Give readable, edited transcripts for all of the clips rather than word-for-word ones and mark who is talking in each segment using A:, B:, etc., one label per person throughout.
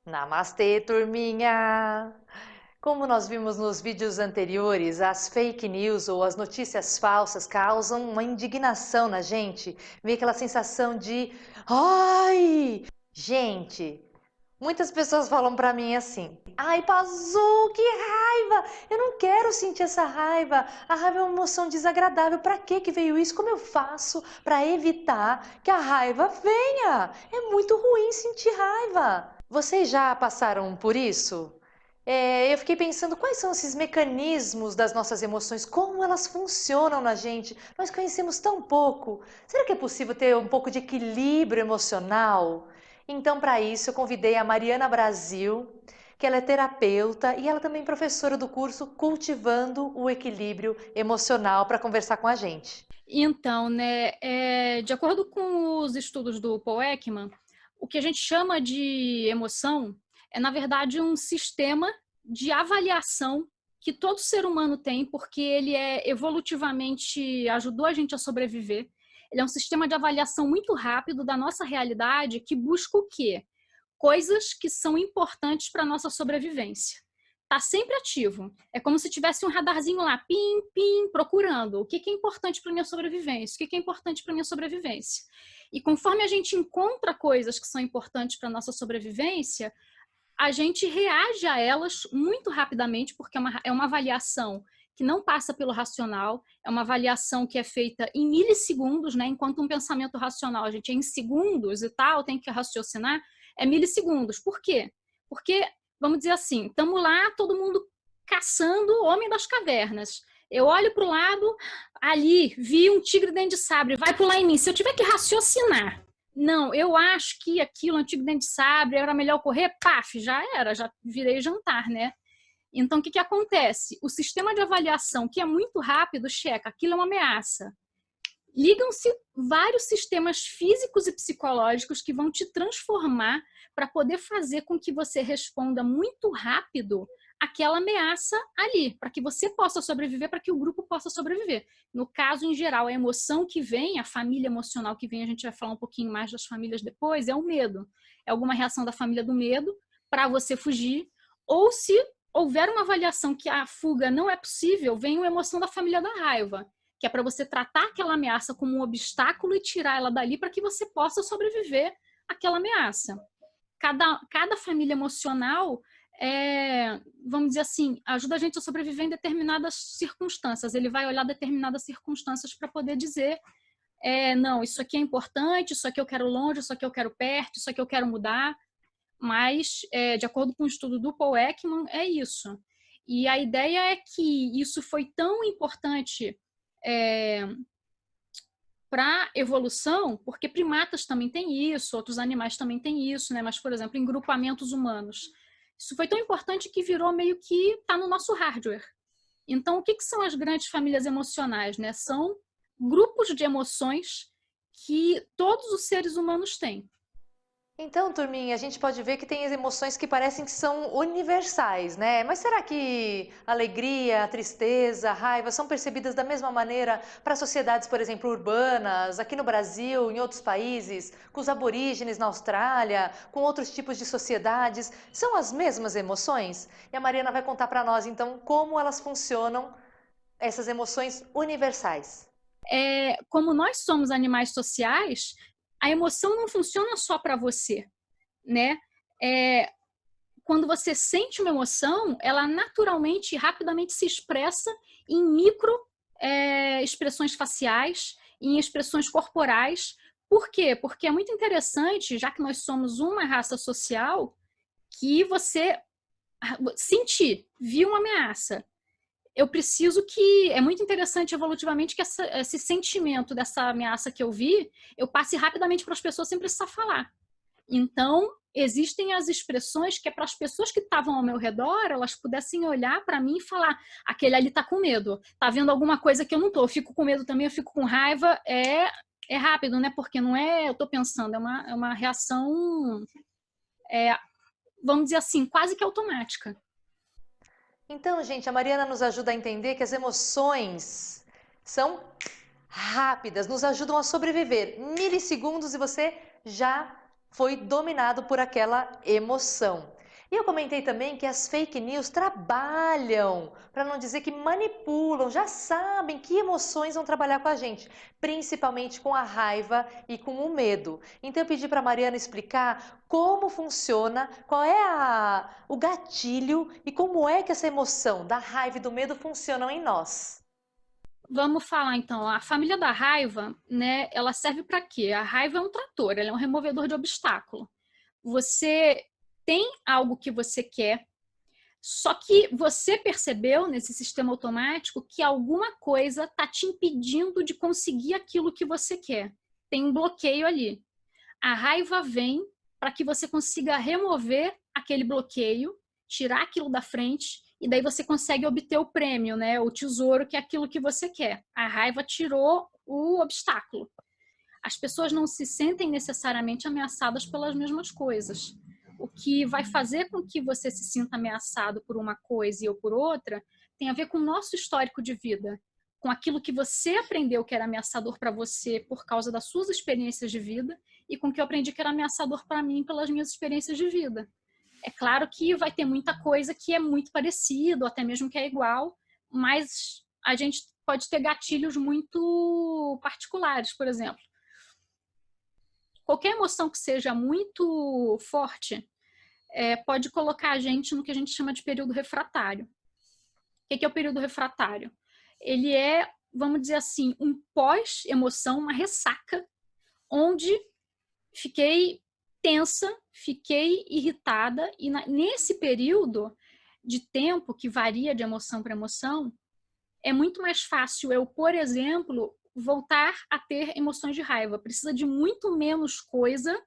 A: Namastê, turminha! Como nós vimos nos vídeos anteriores, as fake news ou as notícias falsas causam uma indignação na gente, vem aquela sensação de ai! Gente, muitas pessoas falam pra mim assim: ai, Pazu, que raiva! Eu não quero sentir essa raiva. A raiva é uma emoção desagradável. Pra que veio isso? Como eu faço pra evitar que a raiva venha? É muito ruim sentir raiva. Vocês já passaram por isso? Eu fiquei pensando quais são esses mecanismos das nossas emoções, como elas funcionam na gente. Nós conhecemos tão pouco. Será que é possível ter um pouco de equilíbrio emocional? Então, para isso, eu convidei a Mariana Brasil, que ela é terapeuta e ela também é professora do curso Cultivando o Equilíbrio Emocional, para conversar com a gente.
B: Então, né, de acordo com os estudos do Paul Ekman, o que a gente chama de emoção é, na verdade, um sistema de avaliação que todo ser humano tem, porque ele evolutivamente ajudou a gente a sobreviver. Ele é um sistema de avaliação muito rápido da nossa realidade que busca o quê? Coisas que são importantes para a nossa sobrevivência. Está sempre ativo. É como se tivesse um radarzinho lá, pim, pim, procurando o que é importante para minha sobrevivência, o que é importante para minha sobrevivência. E conforme a gente encontra coisas que são importantes para nossa sobrevivência, a gente reage a elas muito rapidamente, porque é uma avaliação que não passa pelo racional, é uma avaliação que é feita em milissegundos, né? Enquanto um pensamento racional a gente é em segundos e tal, tem que raciocinar, é milissegundos. Por quê? Porque, vamos dizer assim, estamos lá, todo mundo caçando o homem das cavernas. Eu olho para o lado, ali, vi um tigre dente de sabre, vai pular em mim. Se eu tiver que raciocinar, não, eu acho que aquilo, antigo dente de sabre, era melhor correr, paf, já era, já virei jantar, né? Então, o que acontece? O sistema de avaliação, que é muito rápido, checa, aquilo é uma ameaça. Ligam-se vários sistemas físicos e psicológicos que vão te transformar para poder fazer com que você responda muito rápido aquela ameaça ali, para que você possa sobreviver, para que o grupo possa sobreviver. No caso, em geral, a emoção que vem, a família emocional que vem, a gente vai falar um pouquinho mais das famílias depois, é o medo. É alguma reação da família do medo para você fugir, ou se houver uma avaliação que a fuga não é possível, vem uma emoção da família da raiva, que é para você tratar aquela ameaça como um obstáculo e tirar ela dali para que você possa sobreviver àquela ameaça. Cada família emocional, vamos dizer assim, ajuda a gente a sobreviver em determinadas circunstâncias. Ele vai olhar determinadas circunstâncias para poder dizer, não, isso aqui é importante, isso aqui eu quero longe, isso aqui eu quero perto, isso aqui eu quero mudar. Mas, de acordo com o estudo do Paul Ekman, é isso. E a ideia é que isso foi tão importante para a evolução, porque primatas também têm isso, outros animais também têm isso, né? Mas, por exemplo, em grupamentos humanos. Isso foi tão importante que virou meio que está no nosso hardware. Então, o que são as grandes famílias emocionais, né? São grupos de emoções que todos os seres humanos têm.
A: Então, turminha, a gente pode ver que tem emoções que parecem que são universais, né? Mas será que alegria, tristeza, raiva são percebidas da mesma maneira para sociedades, por exemplo, urbanas, aqui no Brasil, em outros países, com os aborígenes na Austrália, com outros tipos de sociedades? São as mesmas emoções? E a Mariana vai contar para nós, então, como elas funcionam, essas emoções universais.
B: Como nós somos animais sociais, a emoção não funciona só para você, né? É, Quando você sente uma emoção, ela naturalmente e rapidamente se expressa em micro expressões faciais, em expressões corporais. Por quê? Porque é muito interessante, já que nós somos uma raça social, que você sentir, viu uma ameaça. Eu preciso que, é muito interessante evolutivamente que esse sentimento dessa ameaça que eu vi, eu passe rapidamente para as pessoas sem precisar falar. Então, existem as expressões que é para as pessoas que estavam ao meu redor, elas pudessem olhar para mim e falar, aquele ali está com medo, está vendo alguma coisa que eu não estou, eu fico com medo também, eu fico com raiva, é rápido, né? Porque não é, eu estou pensando, é uma reação, é, vamos dizer assim, quase que automática.
A: Então, gente, a Mariana nos ajuda a entender que as emoções são rápidas, nos ajudam a sobreviver. Milissegundos e você já foi dominado por aquela emoção. E eu comentei também que as fake news trabalham, para não dizer que manipulam, já sabem que emoções vão trabalhar com a gente, principalmente com a raiva e com o medo. Então eu pedi para a Mariana explicar como funciona, qual é o gatilho e como é que essa emoção da raiva e do medo funcionam em nós.
B: Vamos falar então, a família da raiva, né? Ela serve para quê? A raiva é um trator, ela é um removedor de obstáculo. Você tem algo que você quer, só que você percebeu nesse sistema automático que alguma coisa está te impedindo de conseguir aquilo que você quer. Tem um bloqueio ali. A raiva vem para que você consiga remover aquele bloqueio, tirar aquilo da frente, e daí você consegue obter o prêmio, né? O tesouro, que é aquilo que você quer. A raiva tirou o obstáculo. As pessoas não se sentem necessariamente ameaçadas pelas mesmas coisas. O que vai fazer com que você se sinta ameaçado por uma coisa ou por outra tem a ver com o nosso histórico de vida, com aquilo que você aprendeu que era ameaçador para você por causa das suas experiências de vida e com o que eu aprendi que era ameaçador para mim pelas minhas experiências de vida. É claro que vai ter muita coisa que é muito parecido, até mesmo que é igual, mas a gente pode ter gatilhos muito particulares, por exemplo. Qualquer emoção que seja muito forte pode colocar a gente no que a gente chama de período refratário. O que é o período refratário? Ele é, vamos dizer assim, um pós-emoção, uma ressaca, onde fiquei tensa, fiquei irritada, e nesse período de tempo, que varia de emoção para emoção, é muito mais fácil eu, por exemplo, voltar a ter emoções de raiva. Precisa de muito menos coisa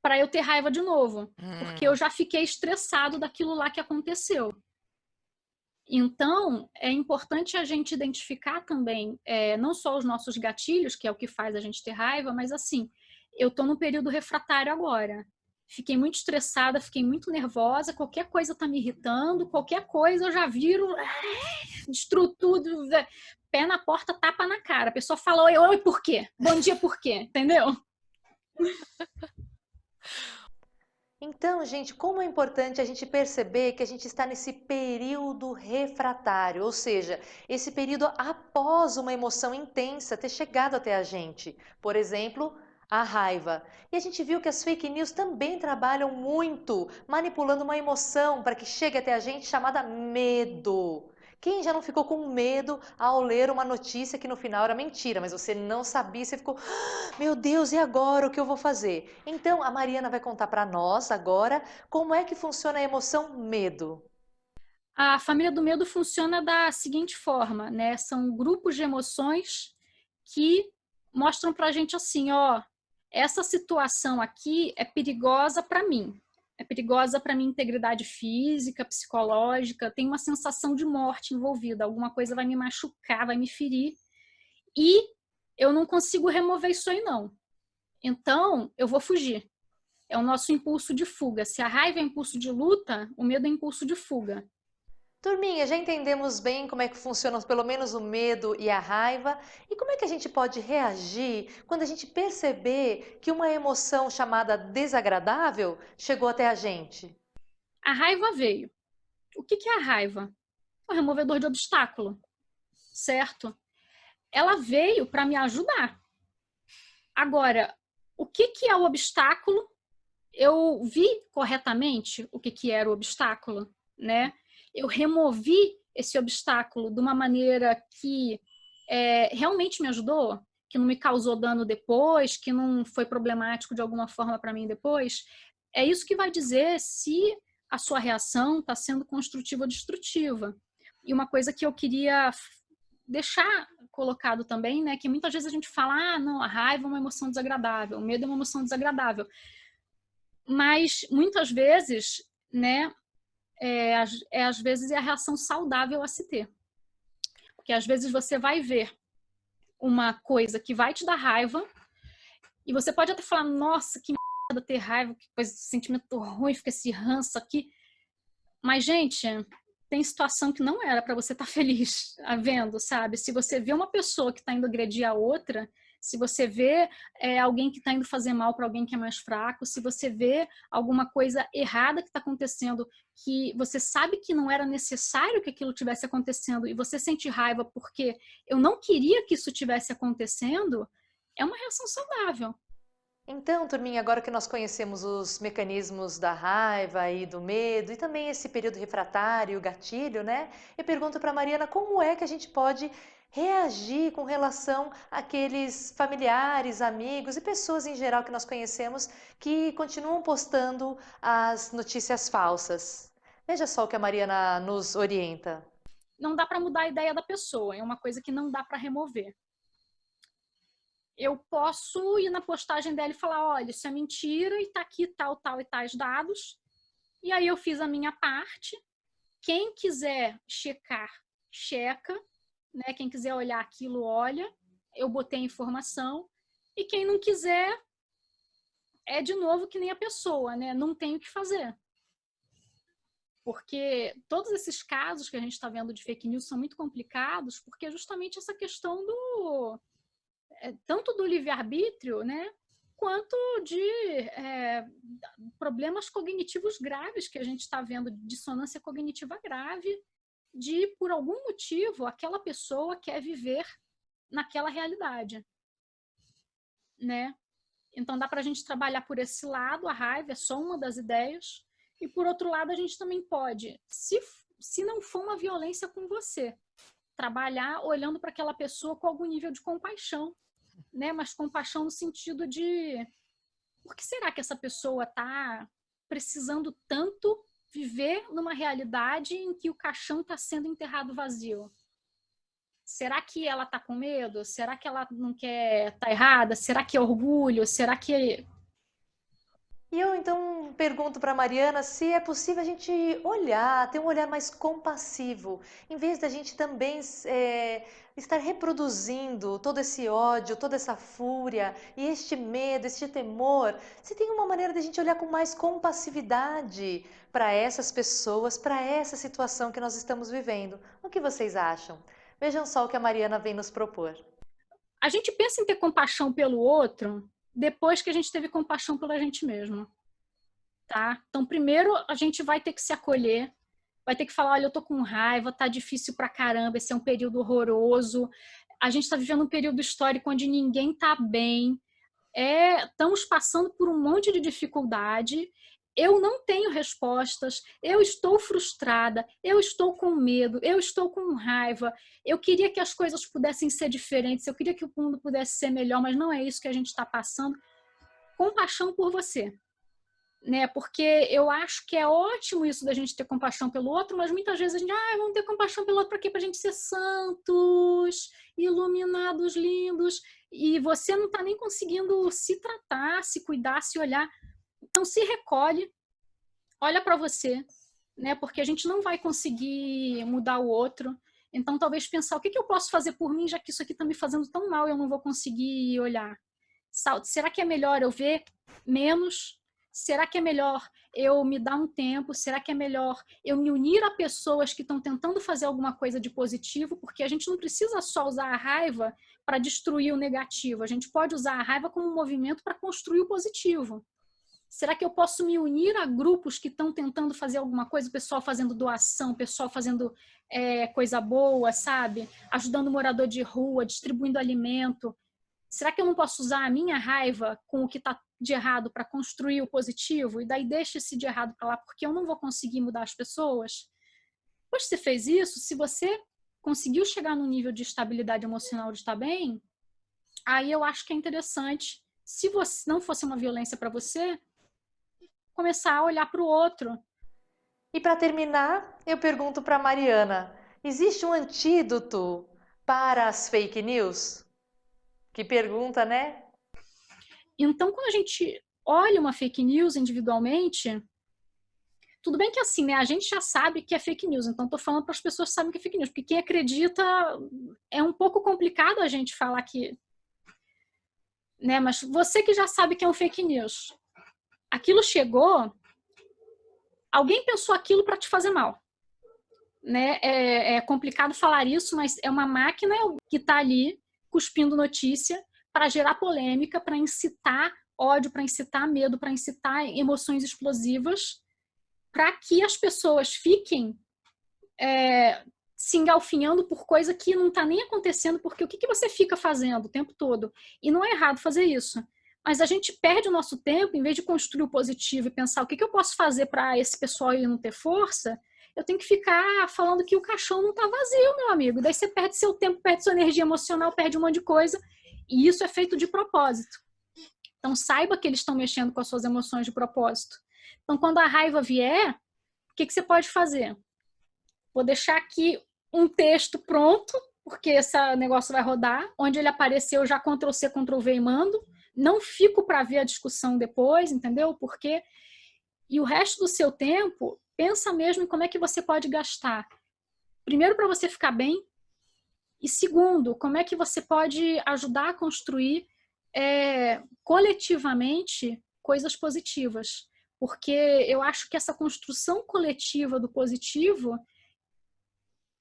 B: para eu ter raiva de novo, porque eu já fiquei estressado daquilo lá que aconteceu. Então, é importante a gente identificar também, não só os nossos gatilhos, que é o que faz a gente ter raiva, mas assim, eu estou no período refratário agora. Fiquei muito estressada, fiquei muito nervosa, qualquer coisa está me irritando, qualquer coisa eu já viro, destruo tudo, pé na porta, tapa na cara. A pessoa fala, oi, oi, por quê? Bom dia, por quê? Entendeu?
A: Então, gente, como é importante a gente perceber que a gente está nesse período refratário, ou seja, esse período após uma emoção intensa ter chegado até a gente. Por exemplo, a raiva. E a gente viu que as fake news também trabalham muito manipulando uma emoção para que chegue até a gente chamada medo. Quem já não ficou com medo ao ler uma notícia que no final era mentira, mas você não sabia, você ficou, meu Deus, e agora o que eu vou fazer? Então, a Mariana vai contar para nós agora como é que funciona a emoção medo.
B: A família do medo funciona da seguinte forma, né? São grupos de emoções que mostram pra gente assim, ó, essa situação aqui é perigosa para mim. É perigosa para minha integridade física, psicológica, tem uma sensação de morte envolvida, alguma coisa vai me machucar, vai me ferir, e eu não consigo remover isso aí não. Então, eu vou fugir. É o nosso impulso de fuga. Se a raiva é impulso de luta, o medo é impulso de fuga.
A: Turminha, já entendemos bem como é que funcionam pelo menos o medo e a raiva e como é que a gente pode reagir quando a gente perceber que uma emoção chamada desagradável chegou até a gente.
B: A raiva veio. O que é a raiva? É um removedor de obstáculo, certo? Ela veio para me ajudar. Agora, o que é o obstáculo? Eu vi corretamente o que era o obstáculo, né? Eu removi esse obstáculo de uma maneira que realmente me ajudou, que não me causou dano depois, que não foi problemático de alguma forma para mim depois. É isso que vai dizer se a sua reação está sendo construtiva ou destrutiva. E uma coisa que eu queria deixar colocado também, né, que muitas vezes a gente fala, não, a raiva é uma emoção desagradável, o medo é uma emoção desagradável. Mas muitas vezes, né, às vezes é a reação saudável a se ter. Porque às vezes você vai ver uma coisa que vai te dar raiva e você pode até falar, nossa, que merda ter raiva, que coisa, sentimento ruim, fica esse ranço aqui. Mas, gente, tem situação que não era para você estar feliz vendo, sabe? Se você vê uma pessoa que está indo agredir a outra, se você vê alguém que está indo fazer mal para alguém que é mais fraco, se você vê alguma coisa errada que está acontecendo, que você sabe que não era necessário que aquilo tivesse acontecendo e você sente raiva porque eu não queria que isso tivesse acontecendo, é uma reação saudável.
A: Então, turminha, agora que nós conhecemos os mecanismos da raiva e do medo e também esse período refratário, o gatilho, né? Eu pergunto para Mariana como é que a gente pode reagir com relação àqueles familiares, amigos e pessoas em geral que nós conhecemos que continuam postando as notícias falsas. Veja só o que a Mariana nos orienta.
B: Não dá para mudar a ideia da pessoa, é uma coisa que não dá para remover. Eu posso ir na postagem dela e falar, olha, isso é mentira e tá aqui tal, tal e tais dados. E aí eu fiz a minha parte. Quem quiser checar, checa, né? Quem quiser olhar aquilo, olha. Eu botei a informação. E quem não quiser, é de novo que nem a pessoa, né? Não tem o que fazer. Porque todos esses casos que a gente está vendo de fake news são muito complicados, porque é justamente essa questão tanto do livre-arbítrio, né, quanto de problemas cognitivos graves que a gente está vendo, dissonância cognitiva grave, de, por algum motivo, aquela pessoa quer viver naquela realidade, né? Então dá para a gente trabalhar por esse lado, a raiva é só uma das ideias, e por outro lado a gente também pode, se não for uma violência com você, trabalhar olhando para aquela pessoa com algum nível de compaixão, né? Mas compaixão no sentido de por que será que essa pessoa está precisando tanto viver numa realidade em que o caixão está sendo enterrado vazio? Será que ela está com medo? Será que ela não quer estar errada? Será que é orgulho? Será que...
A: E eu então pergunto para Mariana se é possível a gente olhar, ter um olhar mais compassivo, em vez da gente também estar reproduzindo todo esse ódio, toda essa fúria e este medo, este temor. Se tem uma maneira da gente olhar com mais compassividade para essas pessoas, para essa situação que nós estamos vivendo. O que vocês acham? Vejam só o que a Mariana vem nos propor.
B: A gente pensa em ter compaixão pelo outro depois que a gente teve compaixão pela gente mesmo, tá? Então, primeiro a gente vai ter que se acolher, vai ter que falar, olha, eu tô com raiva, tá difícil pra caramba, esse é um período horroroso, a gente tá vivendo um período histórico onde ninguém tá bem, estamos passando por um monte de dificuldade, eu não tenho respostas, eu estou frustrada, eu estou com medo, eu estou com raiva, eu queria que as coisas pudessem ser diferentes, eu queria que o mundo pudesse ser melhor, mas não é isso que a gente está passando. Compaixão por você, né? Porque eu acho que é ótimo isso da gente ter compaixão pelo outro, mas muitas vezes a gente, vamos ter compaixão pelo outro para quê? Para a gente ser santos, iluminados, lindos, e você não está nem conseguindo se tratar, se cuidar, se olhar. Então se recolhe, olha para você, né? Porque a gente não vai conseguir mudar o outro. Então talvez pensar o que eu posso fazer por mim, já que isso aqui está me fazendo tão mal, eu não vou conseguir olhar. Será que é melhor eu ver menos? Será que é melhor eu me dar um tempo? Será que é melhor eu me unir a pessoas que estão tentando fazer alguma coisa de positivo? Porque a gente não precisa só usar a raiva para destruir o negativo. A gente pode usar a raiva como um movimento para construir o positivo. Será que eu posso me unir a grupos que estão tentando fazer alguma coisa? O pessoal fazendo doação, o pessoal fazendo coisa boa, sabe? Ajudando o morador de rua, distribuindo alimento. Será que eu não posso usar a minha raiva com o que está de errado para construir o positivo? E daí deixa esse de errado para lá, porque eu não vou conseguir mudar as pessoas? Depois que você fez isso, se você conseguiu chegar no nível de estabilidade emocional de estar bem, aí eu acho que é interessante, se você não fosse uma violência para você, começar a olhar para o outro.
A: E para terminar, eu pergunto para Mariana, existe um antídoto para as fake news? Que pergunta, né?
B: Então, quando a gente olha uma fake news individualmente, tudo bem que assim, né? A gente já sabe que é fake news, então estou falando para as pessoas que sabem que é fake news, porque quem acredita é um pouco complicado a gente falar que, né? Mas você que já sabe que é um fake news, aquilo chegou, alguém pensou aquilo para te fazer mal, né? É complicado falar isso, mas é uma máquina que está ali cuspindo notícia para gerar polêmica, para incitar ódio, para incitar medo, para incitar emoções explosivas, para que as pessoas fiquem se engalfinhando por coisa que não está nem acontecendo, porque o que você fica fazendo o tempo todo? E não é errado fazer isso. Mas a gente perde o nosso tempo, em vez de construir o positivo e pensar o que eu posso fazer para esse pessoal aí não ter força, eu tenho que ficar falando que o caixão não está vazio, meu amigo. Daí você perde seu tempo, perde sua energia emocional, perde um monte de coisa. E isso é feito de propósito. Então saiba que eles estão mexendo com as suas emoções de propósito. Então quando a raiva vier, o que você pode fazer? Vou deixar aqui um texto pronto, porque esse negócio vai rodar. Onde ele apareceu, eu já Ctrl+C, Ctrl+V e mando. Não fico para ver a discussão depois, entendeu? Porque e o resto do seu tempo, pensa mesmo em como é que você pode gastar. Primeiro, para você ficar bem. E segundo, como é que você pode ajudar a construir coletivamente coisas positivas. Porque eu acho que essa construção coletiva do positivo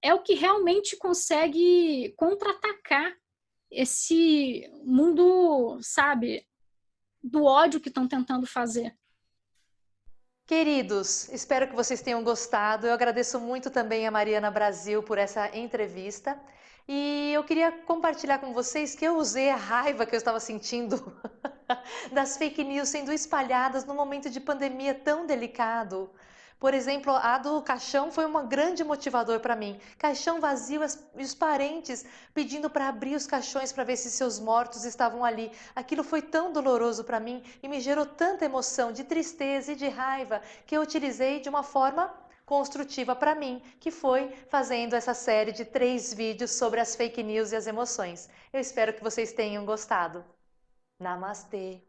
B: é o que realmente consegue contra-atacar esse mundo, sabe, do ódio que estão tentando fazer.
A: Queridos, espero que vocês tenham gostado. Eu agradeço muito também a Mariana Brasil por essa entrevista. E eu queria compartilhar com vocês que eu usei a raiva que eu estava sentindo das fake news sendo espalhadas num momento de pandemia tão delicado. Por exemplo, a do caixão foi um grande motivador para mim. Caixão vazio e os parentes pedindo para abrir os caixões para ver se seus mortos estavam ali. Aquilo foi tão doloroso para mim e me gerou tanta emoção de tristeza e de raiva que eu utilizei de uma forma construtiva para mim, que foi fazendo essa série de 3 vídeos sobre as fake news e as emoções. Eu espero que vocês tenham gostado. Namastê!